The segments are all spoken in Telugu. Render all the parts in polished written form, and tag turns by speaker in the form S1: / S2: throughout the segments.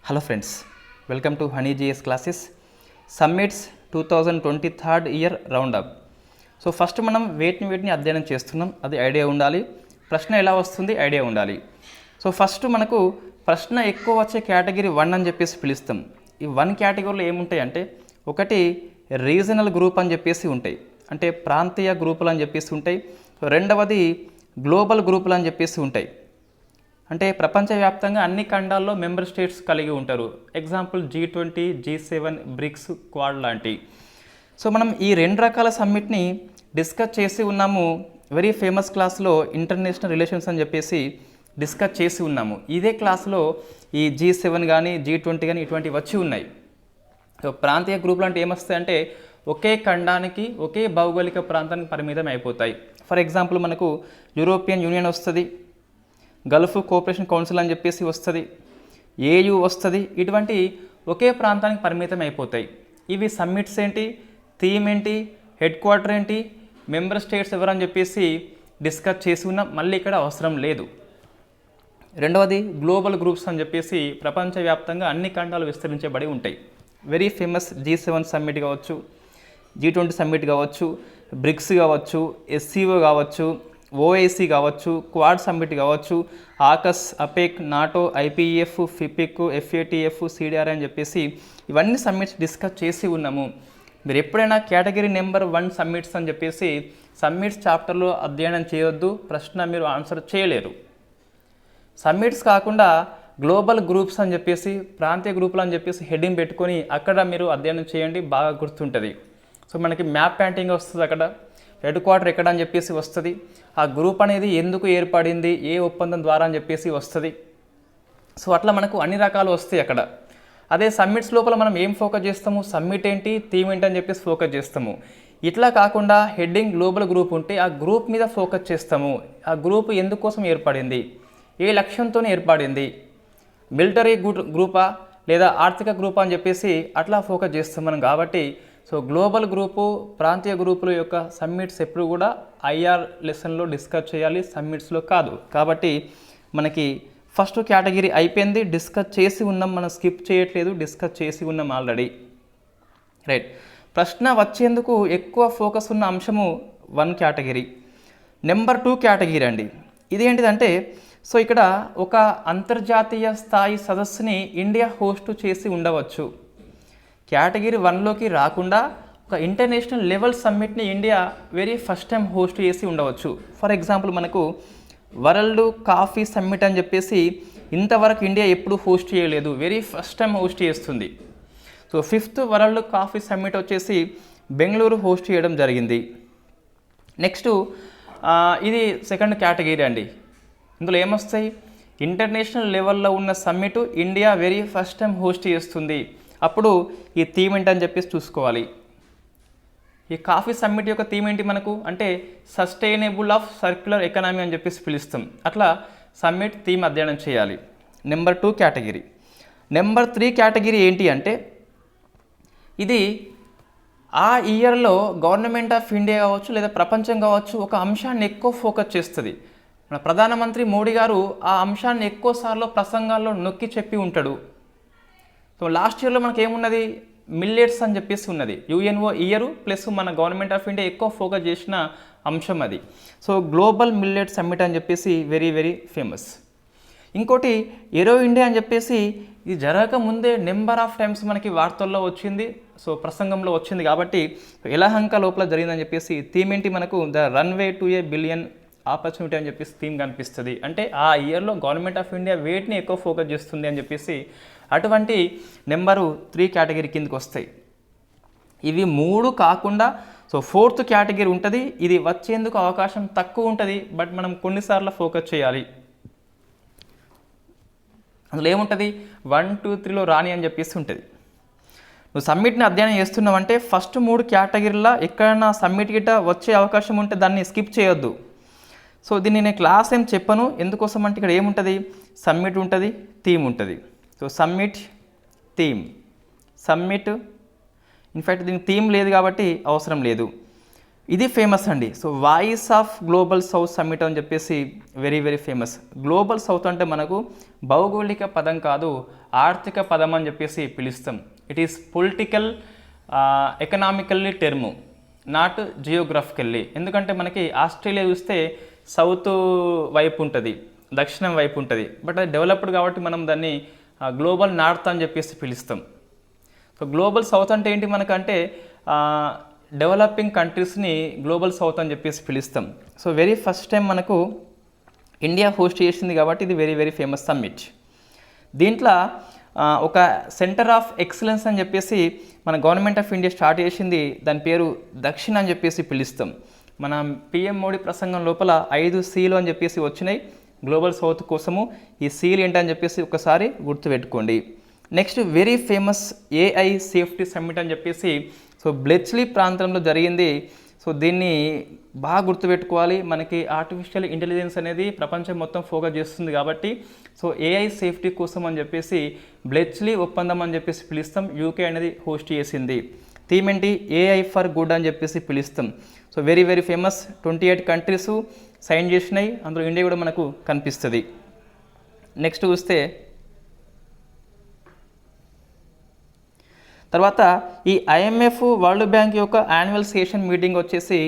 S1: Hello friends, welcome to Honey GS classes. Summits 2023 year roundup. So first మనం వేటిని అధ్యయనం చేస్తున్నాం, అది ఐడియా ఉండాలి. ప్రశ్న ఎలా వస్తుంది ఐడియా ఉండాలి. సో ఫస్ట్ మనకు ప్రశ్న ఎక్కువ వచ్చే కేటగిరీ 1 అని చెప్పేసి పిలుస్తాం. ఈ 1 కేటగిరీలో ఏముంటాయి అంటే, ఒకటి రీజనల్ గ్రూప్ అని చెప్పేసి ఉంటాయి, అంటే ప్రాంతీయ గ్రూపులు అని చెప్పేసి ఉంటాయి. రెండవది గ్లోబల్ గ్రూపులు అని చెప్పేసి ఉంటాయి, అంటే ప్రపంచవ్యాప్తంగా అన్ని ఖండాల్లో మెంబర్ స్టేట్స్ కలిగి ఉంటారు. Example G20, G7, BRICS, Quad లాంటి. సో మనం ఈ రెండు రకాల సమ్మిట్ని డిస్కస్ చేసి ఉన్నాము. వెరీ ఫేమస్ క్లాస్లో ఇంటర్నేషనల్ రిలేషన్స్ అని చెప్పేసి డిస్కస్ చేసి ఉన్నాము. ఇదే క్లాస్లో ఈ G7 కానీ G20 కానీ ఇటువంటివి వచ్చి ఉన్నాయి. సో ప్రాంతీయ గ్రూపులు అంటే ఏమొస్తాయి అంటే, ఒకే ఖండానికి ఒకే భౌగోళిక ప్రాంతానికి పరిమితం అయిపోతాయి. ఫర్ ఎగ్జాంపుల్ మనకు యూరోపియన్ యూనియన్ వస్తుంది, గల్ఫ్ కోఆపరేషన్ కౌన్సిల్ అని చెప్పేసి వస్తుంది, ఏయూ వస్తుంది. ఇటువంటి ఒకే ప్రాంతానికి పరిమితం అయిపోతాయి. ఇవి సమ్మిట్స్ ఏంటి, థీమ్ ఏంటి, హెడ్ క్వార్టర్ ఏంటి, మెంబర్ స్టేట్స్ ఎవరని చెప్పేసి డిస్కస్ చేసి ఉన్నాం. మళ్ళీ ఇక్కడ అవసరం లేదు. రెండవది గ్లోబల్ గ్రూప్స్ అని చెప్పేసి ప్రపంచవ్యాప్తంగా అన్ని ఖండాలు విస్తరించబడి ఉంటాయి. వెరీ ఫేమస్ G7 సమ్మిట్ కావచ్చు, G20 సమ్మిట్ కావచ్చు, బ్రిక్స్ కావచ్చు, SCO కావచ్చు, OIC కావచ్చు, క్వాడ్ సమ్మిట్ కావచ్చు, AUKUS, APEC, NATO, IPEF, ఫిపిక్, FATF, CDR అని చెప్పేసి ఇవన్నీ సమ్మిట్స్ డిస్కస్ చేసి ఉన్నాము. మీరు ఎప్పుడైనా కేటగిరీ నెంబర్ 1 సమ్మిట్స్ అని చెప్పేసి సమ్మిట్స్ చాప్టర్లో అధ్యయనం చేయొద్దు, ప్రశ్న మీరు ఆన్సర్ చేయలేరు. సమ్మిట్స్ కాకుండా గ్లోబల్ గ్రూప్స్ అని చెప్పేసి, ప్రాంతీయ గ్రూపులు అని చెప్పేసి హెడ్డింగ్ పెట్టుకొని అక్కడ మీరు అధ్యయనం చేయండి, బాగా గుర్తుంటుంది. సో మనకి మ్యాప్ పెయింటింగ్ వస్తుంది, అక్కడ హెడ్ క్వార్టర్ ఎక్కడ అని చెప్పేసి వస్తుంది, ఆ గ్రూప్ అనేది ఎందుకు ఏర్పడింది, ఏ ఒప్పందం ద్వారా అని చెప్పేసి వస్తుంది. సో అట్లా మనకు అన్ని రకాలు వస్తాయి అక్కడ. అదే సమ్మిట్స్ లోపల మనం ఏం ఫోకస్ చేస్తాము, సమ్మిట్ ఏంటి, థీమ్ ఏంటి అని చెప్పేసి ఫోకస్ చేస్తాము. ఇట్లా కాకుండా హెడ్డింగ్ గ్లోబల్ గ్రూప్ ఉంటే ఆ గ్రూప్ మీద ఫోకస్ చేస్తాము. ఆ గ్రూప్ ఎందుకోసం ఏర్పడింది, ఏ లక్ష్యంతో ఏర్పడింది, మిలిటరీ గ్రూపా లేదా ఆర్థిక గ్రూపా అని చెప్పేసి అట్లా ఫోకస్ చేస్తాం మనం. కాబట్టి సో గ్లోబల్ గ్రూపు, ప్రాంతీయ గ్రూపుల యొక్క సమ్మిట్స్ ఎప్పుడు కూడా IR లెసన్లో డిస్కస్ చేయాలి, సమ్మిట్స్లో కాదు. కాబట్టి మనకి ఫస్ట్ కేటగిరీ అయిపోయింది, డిస్కస్ చేసి ఉన్నాం, మనం స్కిప్ చేయట్లేదు, డిస్కస్ చేసి ఉన్నాం ఆల్రెడీ. రైట్. ప్రశ్న వచ్చేందుకు ఎక్కువ ఫోకస్ ఉన్న అంశము 1 కేటగిరీ. నెంబర్ 2 కేటగిరీ అండి. ఇదేంటిదంటే, సో ఇక్కడ ఒక అంతర్జాతీయ స్థాయి సదస్సుని ఇండియా హోస్ట్ చేసి ఉండవచ్చు. కేటగిరీ 1లోకి రాకుండా ఒక ఇంటర్నేషనల్ లెవెల్ సమ్మిట్ని India very first time host చేసి ఉండవచ్చు. ఫర్ ఎగ్జాంపుల్ మనకు వరల్డ్ కాఫీ సమ్మిట్ అని చెప్పేసి ఇంతవరకు ఇండియా ఎప్పుడు హోస్ట్ చేయలేదు, వెరీ ఫస్ట్ టైం హోస్ట్ చేస్తుంది. So 5th world coffee summit వచ్చేసి బెంగళూరు హోస్ట్ చేయడం జరిగింది. నెక్స్ట్ ఇది సెకండ్ కేటగిరీ అండి. ఇందులో ఏమొస్తాయి, ఇంటర్నేషనల్ లెవెల్లో ఉన్న summit India very first time host చేస్తుంది. అప్పుడు ఈ థీమ్ ఏంటని చెప్పేసి చూసుకోవాలి. ఈ కాఫీ సమ్మిట్ యొక్క థీమ్ ఏంటి మనకు అంటే, సస్టైనబుల్ ఆఫ్ సర్క్యులర్ ఎకనామీ అని చెప్పేసి పిలుస్తాం. అట్లా సమ్మిట్ థీమ్ అధ్యయనం చేయాలి. Number 2 category. నెంబర్ 3 కేటగిరీ ఏంటి అంటే, ఇది ఆ ఇయర్లో గవర్నమెంట్ ఆఫ్ ఇండియా కావచ్చు లేదా ప్రపంచం కావచ్చు ఒక అంశాన్ని ఎక్కువ ఫోకస్ చేస్తుంది. మన ప్రధానమంత్రి మోడీ గారు ఆ అంశాన్ని ఎక్కువసార్లు ప్రసంగాల్లో నొక్కి చెప్పి ఉంటాడు. సో లాస్ట్ ఇయర్లో మనకి ఏమున్నది, మిల్లెట్స్ అని చెప్పేసి ఉన్నది. UNO ఇయర్ ప్లస్ మన గవర్నమెంట్ ఆఫ్ ఇండియా ఎక్కువ ఫోకస్ చేసిన అంశం అది. సో గ్లోబల్ మిల్లెట్ సమ్మిట్ అని చెప్పేసి వెరీ వెరీ ఫేమస్. ఇంకోటి ఏరో ఇండియా అని చెప్పేసి ఇది జరగకముందే నెంబర్ ఆఫ్ టైమ్స్ మనకి వార్తల్లో వచ్చింది, సో ప్రసంగంలో వచ్చింది. కాబట్టి యలహంక లోపల జరిగిందని చెప్పేసి థీమ్ ఏంటి మనకు, the runway to A billion opportunity అని చెప్పేసి థీమ్ కనిపిస్తుంది. అంటే ఆ ఇయర్లో గవర్నమెంట్ ఆఫ్ ఇండియా వేటిని ఎక్కువ ఫోకస్ చేస్తుంది అని చెప్పేసి అటువంటి నెంబరు 3 కేటగిరీ కిందకి వస్తాయి. ఇవి 3 కాకుండా సో 4th కేటగిరీ ఉంటుంది. ఇది వచ్చేందుకు అవకాశం తక్కువ ఉంటుంది, బట్ మనం కొన్నిసార్లు ఫోకస్ చేయాలి. అందులో ఏముంటుంది, 1, 2, 3లో రాని అని చెప్పేసి ఉంటుంది. నువ్వు సమ్మిట్ని అధ్యయనం చేస్తున్నావంటే ఫస్ట్ 3 కేటగిరీలో ఎక్కడైనా సమ్మిట్ గిట్ట వచ్చే అవకాశం ఉంటే దాన్ని స్కిప్ చేయొద్దు. సో దీన్ని నేను క్లాస్ ఏం చెప్పను, ఎందుకోసం అంటే ఇక్కడ ఏముంటుంది, సమ్మిట్ ఉంటుంది, థీమ్ ఉంటుంది. So summit, theme, summit, in fact దీనికి థీమ్ లేదు కాబట్టి అవసరం లేదు. ఇది ఫేమస్ అండి. So voice of global south summit అని చెప్పేసి very very famous. Global south అంటే మనకు భౌగోళిక పదం కాదు, ఆర్థిక పదం అని చెప్పేసి పిలుస్తాం. It is political economically term, not geographically. ఎందుకంటే మనకి ఆస్ట్రేలియా చూస్తే సౌత్ వైపు ఉంటుంది, దక్షిణం వైపు ఉంటుంది, బట్ అది డెవలప్డ్ కాబట్టి మనం దాన్ని గ్లోబల్ నార్త్ అని చెప్పేసి పిలుస్తాం. సో గ్లోబల్ సౌత్ అంటే ఏంటి మనకంటే డెవలపింగ్ కంట్రీస్ని గ్లోబల్ సౌత్ అని చెప్పేసి పిలుస్తాం. సో వెరీ ఫస్ట్ టైం మనకు ఇండియా హోస్ట్ చేసింది కాబట్టి ఇది వెరీ వెరీ ఫేమస్ సమ్మిట్. దీంట్లో ఒక సెంటర్ ఆఫ్ ఎక్సలెన్స్ అని చెప్పేసి మన గవర్నమెంట్ ఆఫ్ ఇండియా స్టార్ట్ చేసింది. దాని పేరు దక్షిణ అని చెప్పేసి పిలుస్తాం. మన పిఎం మోడీ ప్రసంగం లోపల 5 Cలు అని చెప్పేసి వచ్చినాయి గ్లోబల్ సౌత్ కోసము. ఈ సీల్ ఏంటని చెప్పేసి ఒకసారి గుర్తుపెట్టుకోండి. Next very famous AI safety summit అని చెప్పేసి సో బ్లెచ్లీ ప్రాంతంలో జరిగింది. సో దీన్ని బాగా గుర్తుపెట్టుకోవాలి. మనకి ఆర్టిఫిషియల్ ఇంటెలిజెన్స్ అనేది ప్రపంచం మొత్తం ఫోకస్ చేస్తుంది కాబట్టి సో AI సేఫ్టీ కోసం అని చెప్పేసి బ్లెచ్లీ ఒప్పందం అని చెప్పేసి పిలుస్తాం. UK అనేది హోస్ట్ చేసింది. థీమ్ ఏంటి? AI ఫర్ గుడ్ అని చెప్పేసి పిలుస్తాం. So very very famous. 28 countries sign చేసినాయి, అందులో ఇండియా కూడా మనకు కనిపిస్తుంది. నెక్స్ట్ చూస్తే తర్వాత ఈ IMF వరల్డ్ బ్యాంక్ యొక్క యాన్యువల్ సెషన్ మీటింగ్ వచ్చేసి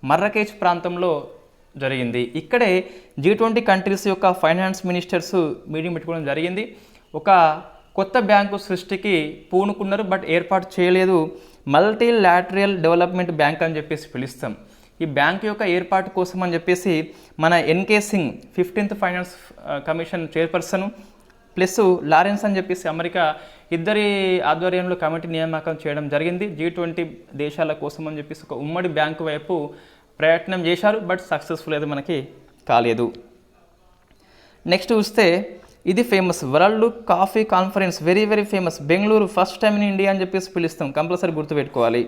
S1: మర్రకేష్ ప్రాంతంలో జరిగింది. ఇక్కడే G20 కంట్రీస్ యొక్క ఫైనాన్స్ మినిస్టర్స్ మీటింగ్ పెట్టుకోవడం జరిగింది. ఒక కొత్త బ్యాంకు సృష్టికి పూనుకున్నారు, బట్ ఏర్పాటు చేయలేదు. మల్టీలాటరల్ డెవలప్మెంట్ బ్యాంక్ అని చెప్పేసి పిలుస్తాం. ఈ బ్యాంక్ యొక్క ఏర్పాటు కోసం అని చెప్పేసి మన NK Singh 15th finance commission chairperson plus Lawrence అని చెప్పేసి అమెరికా ఇద్దరి ఆధ్వర్యంలో కమిటీ నియామకం చేయడం జరిగింది. G20 దేశాల కోసం అని చెప్పేసి ఒక ఉమ్మడి బ్యాంకు వైపు ప్రయత్నం చేశారు, బట్ సక్సెస్ఫుల్ అయితే మనకి కాలేదు. నెక్స్ట్ చూస్తే ఇది famous world coffee conference, very very famous. Bengaluru first time in India అని చెప్పేసి పిలుస్తాం, కంపల్సరీ గుర్తుపెట్టుకోవాలి.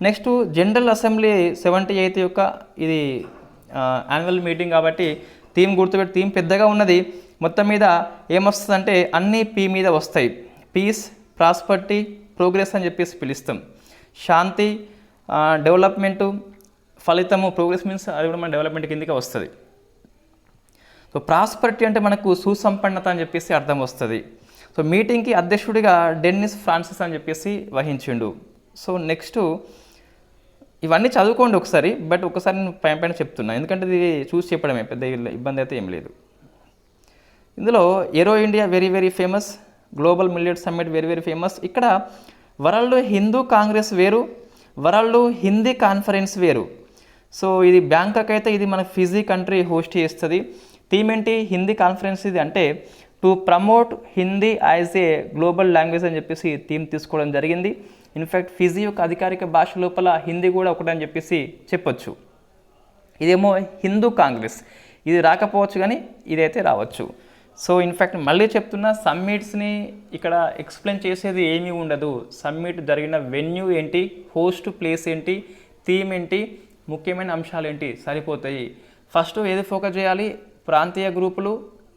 S1: నెక్స్ట్ జనరల్ అసెంబ్లీ 78th యొక్క ఇది యాన్యువల్ మీటింగ్ కాబట్టి థీమ్ గుర్తుపెట్టి, థీమ్ పెద్దగా ఉన్నది. మొత్తం మీద ఏమొస్తుందంటే అన్నీ P మీద వస్తాయి. పీస్, ప్రాస్పర్టీ, ప్రోగ్రెస్ అని చెప్పేసి పిలుస్తాం. శాంతి, డెవలప్మెంటు, ఫలితము. ప్రోగ్రెస్ మీన్స్ అది కూడా మన డెవలప్మెంట్ కిందకే వస్తుంది. సో ప్రాస్పరిటీ అంటే మనకు సుసంపన్నత అని చెప్పేసి అర్థం వస్తుంది. సో మీటింగ్కి అధ్యక్షుడిగా డెన్నిస్ ఫ్రాన్సిస్ అని చెప్పేసి వహించిండు. సో నెక్స్ట్ ఇవన్నీ చదువుకోండి ఒకసారి, బట్ ఒకసారి నేను పైన చెప్తున్నా, ఎందుకంటే ఇది చూసి చెప్పడమే, పెద్ద ఇబ్బంది అయితే ఏం లేదు. ఇందులో aero India very very famous, global millet summit very very famous. ఇక్కడ వరల్డ్ హిందూ కాంగ్రెస్ వేరు, వరల్డ్ హిందీ కాన్ఫరెన్స్ వేరు. సో ఇది బ్యాంకాక్ అయితే ఇది మన ఫిజీ కంట్రీ హోస్ట్ చేస్తుంది. థీమ్ ఏంటి? హిందీ కాన్ఫరెన్స్. ఇది అంటే to promote Hindi as a global language అని చెప్పేసి థీమ్ తీసుకోవడం జరిగింది. ఇన్ఫ్యాక్ట్ ఫిజీ యొక్క అధికారిక భాష లోపల హిందీ కూడా ఒకటని చెప్పేసి చెప్పొచ్చు. ఇదేమో హిందూ కాంగ్రెస్, ఇది రాకపోవచ్చు కానీ ఇదైతే రావచ్చు. సో ఇన్ఫ్యాక్ట్ మళ్ళీ చెప్తున్నా, సమ్మిట్స్ని ఇక్కడ ఎక్స్ప్లెయిన్ చేసేది ఏమీ ఉండదు. సమ్మిట్ జరిగిన వెన్యూ ఏంటి, హోస్ట్ ప్లేస్ ఏంటి, థీమ్ ఏంటి, ముఖ్యమైన అంశాలు ఏంటి, సరిపోతాయి. ఫస్ట్ ఏది ఫోకస్ చేయాలి? ప్రాంతీయ గ్రూపులు,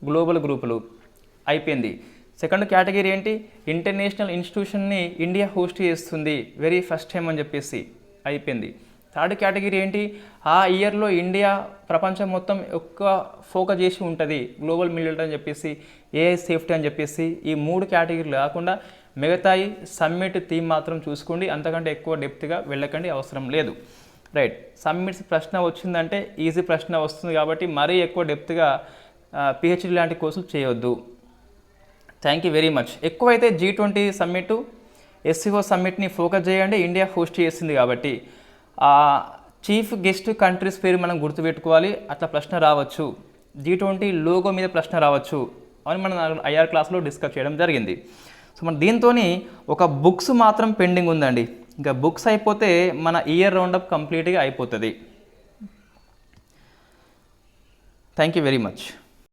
S1: గ్లోబల్ గ్రూపులు, అయిపోయింది. సెకండ్ కేటగిరీ ఏంటి? ఇంటర్నేషనల్ ఇన్స్టిట్యూషన్ని ఇండియా హోస్ట్ చేస్తుంది వెరీ ఫస్ట్ టైం అని చెప్పేసి, అయిపోయింది. థర్డ్ కేటగిరీ ఏంటి? ఆ ఇయర్లో ఇండియా ప్రపంచం మొత్తం ఎక్కువ ఫోకస్ చేసి ఉంటుంది గ్లోబల్ మిల్లెట్ అని చెప్పేసి, AI సేఫ్టీ అని చెప్పేసి. ఈ 3 కేటగిరీలు కాకుండా మిగతాయి సమ్మిట్ థీమ్ మాత్రం చూసుకోండి, అంతకంటే ఎక్కువ డెప్త్గా వెళ్ళకండి, అవసరం లేదు. రైట్, సమ్మిట్స్ ప్రశ్న వచ్చిందంటే ఈజీ ప్రశ్న వస్తుంది కాబట్టి మరీ ఎక్కువ డెప్త్గా PhD లాంటి కోర్సులు చేయొద్దు. Thank you very much. ఎక్కువైతే G20 సమ్మిట్, SCO సమ్మిట్ని ఫోకస్ చేయండి, ఇండియా హోస్ట్ చేసింది కాబట్టి. చీఫ్ గెస్ట్ కంట్రీస్ పేరు మనం గుర్తుపెట్టుకోవాలి, అట్లా ప్రశ్న రావచ్చు. G20 లోగో మీద ప్రశ్న రావచ్చు అని మనం IR క్లాస్లో డిస్కస్ చేయడం జరిగింది. సో మన దీంతో ఒక బుక్స్ మాత్రం పెండింగ్ ఉందండి. ఇంకా బుక్స్ అయిపోతే మన ఇయర్ రౌండప్ కంప్లీట్గా అయిపోతుంది. Thank you very much.